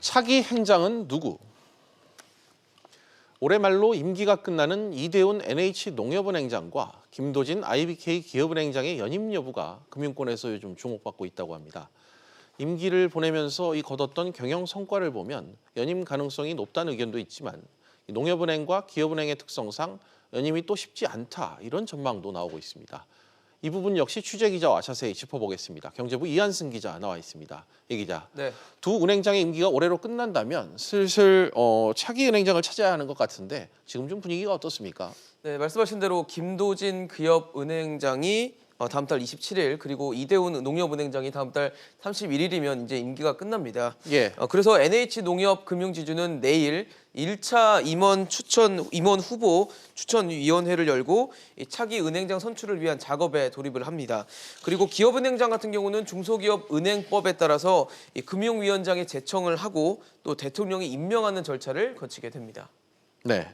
차기 행장은 누구? 올해 말로 임기가 끝나는 이대훈 NH농협은행장과 김도진 IBK 기업은행장의 연임 여부가 금융권에서 요즘 주목받고 있다고 합니다. 임기를 보내면서 거뒀던 경영 성과를 보면 연임 가능성이 높다는 의견도 있지만 농협은행과 기업은행의 특성상 연임이 또 쉽지 않다, 이런 전망도 나오고 있습니다. 이 부분 역시 취재기자와 자세히 짚어보겠습니다. 경제부 이한승 기자 나와 있습니다. 이 기자, 네. 두 은행장의 임기가 올해로 끝난다면 슬슬 차기 은행장을 찾아야 하는 것 같은데 지금 좀 분위기가 어떻습니까? 네, 말씀하신 대로 김도진 기업은행장이 다음 달 27일, 그리고 이대훈 농협은행장이 다음 달 31일이면 이제 임기가 끝납니다. 예. 그래서 NH농협금융지주는 내일 1차 임원 후보 추천위원회를 열고 이 차기 은행장 선출을 위한 작업에 돌입을 합니다. 그리고 기업은행장 같은 경우는 중소기업은행법에 따라서 이 금융위원장에 제청을 하고 또 대통령이 임명하는 절차를 거치게 됩니다. 네.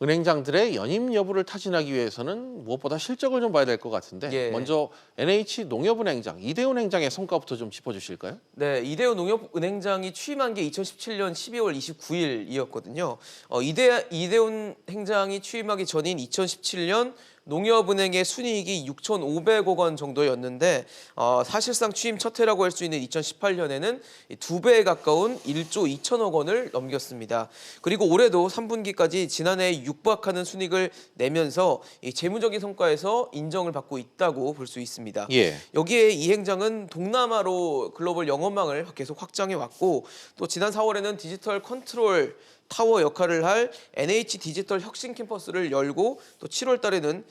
은행장들의 연임 여부를 타진하기 위해서는 무엇보다 실적을 좀 봐야 될 것 같은데 예. 먼저 NH농협은행장 이대훈 행장의 성과부터 좀 짚어주실까요? 네, 이대훈 농협은행장이 취임한 게 2017년 12월 29일이었거든요. 이대훈 행장이 취임하기 전인 2017년 농협은행의 순이익이 6,500억 원 정도였는데 사실상 취임 첫 해라고 할 수 있는 2018년에는 2배에 가까운 1조 2천억 원을 넘겼습니다. 그리고 올해도 3분기까지 지난해에 육박하는 순이익을 내면서 이 재무적인 성과에서 인정을 받고 있다고 볼 수 있습니다. 예. 여기에 이 행장은 동남아로 글로벌 영업망을 계속 확장해 왔고 또 지난 4월에는 디지털 컨트롤 타워 역할을 할 NH 디지털 혁신 캠퍼스를 열고 또 7월 달에는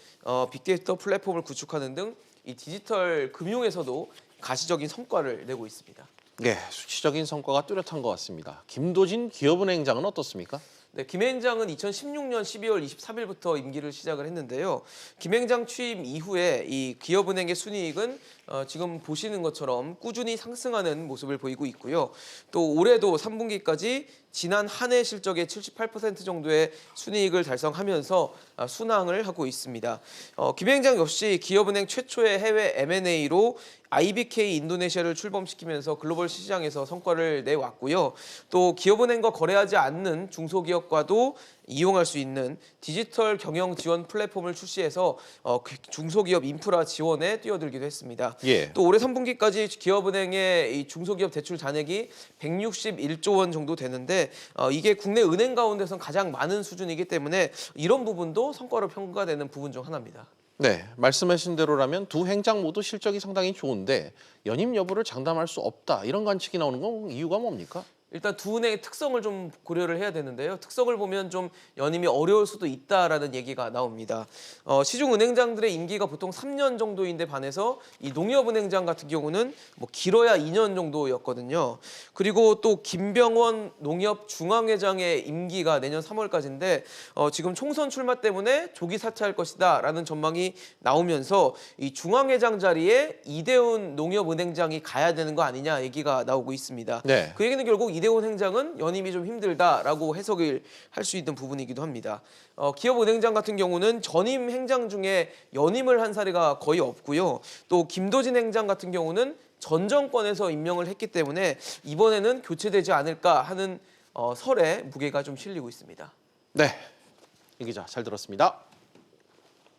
빅데이터 플랫폼을 구축하는 등 이 디지털 금융에서도 가시적인 성과를 내고 있습니다. 네, 수치적인 성과가 뚜렷한 것 같습니다. 김도진 기업은행장은 어떻습니까? 네, 김 행장은 2016년 12월 23일부터 임기를 시작을 했는데요. 김 행장 취임 이후에 이 기업은행의 순이익은 지금 보시는 것처럼 꾸준히 상승하는 모습을 보이고 있고요. 또 올해도 3분기까지 지난 한 해 실적의 78% 정도의 순이익을 달성하면서 순항을 하고 있습니다. 김 행장 역시 기업은행 최초의 해외 M&A로 IBK 인도네시아를 출범시키면서 글로벌 시장에서 성과를 내왔고요. 또 기업은행과 거래하지 않는 중소기업과도 이용할 수 있는 디지털 경영 지원 플랫폼을 출시해서 중소기업 인프라 지원에 뛰어들기도 했습니다. 예. 또 올해 3분기까지 기업은행의 이 중소기업 대출 잔액이 161조 원 정도 되는데 이게 국내 은행 가운데선 가장 많은 수준이기 때문에 이런 부분도 성과로 평가되는 부분 중 하나입니다. 네, 말씀하신 대로라면 두 행장 모두 실적이 상당히 좋은데 연임 여부를 장담할 수 없다, 이런 관측이 나오는 건 이유가 뭡니까? 일단 두 은행의 특성을 좀 고려를 해야 되는데요. 특성을 보면 좀 연임이 어려울 수도 있다라는 얘기가 나옵니다. 시중 은행장들의 임기가 보통 3년 정도인데 반해서 이 농협은행장 같은 경우는 뭐 길어야 2년 정도였거든요. 그리고 또 김병원 농협중앙회장의 임기가 내년 3월까지인데 지금 총선 출마 때문에 조기 사퇴할 것이다라는 전망이 나오면서 이 중앙회장 자리에 이대훈 농협은행장이 가야 되는 거 아니냐 얘기가 나오고 있습니다. 네. 그 얘기는 결국 이대훈 행장은 연임이 좀 힘들다라고 해석을 할 수 있는 부분이기도 합니다. 기업은행장 같은 경우는 전임 행장 중에 연임을 한 사례가 거의 없고요. 또 김도진 행장 같은 경우는 전 정권에서 임명을 했기 때문에 이번에는 교체되지 않을까 하는 설에 무게가 좀 실리고 있습니다. 네, 이 기자 잘 들었습니다.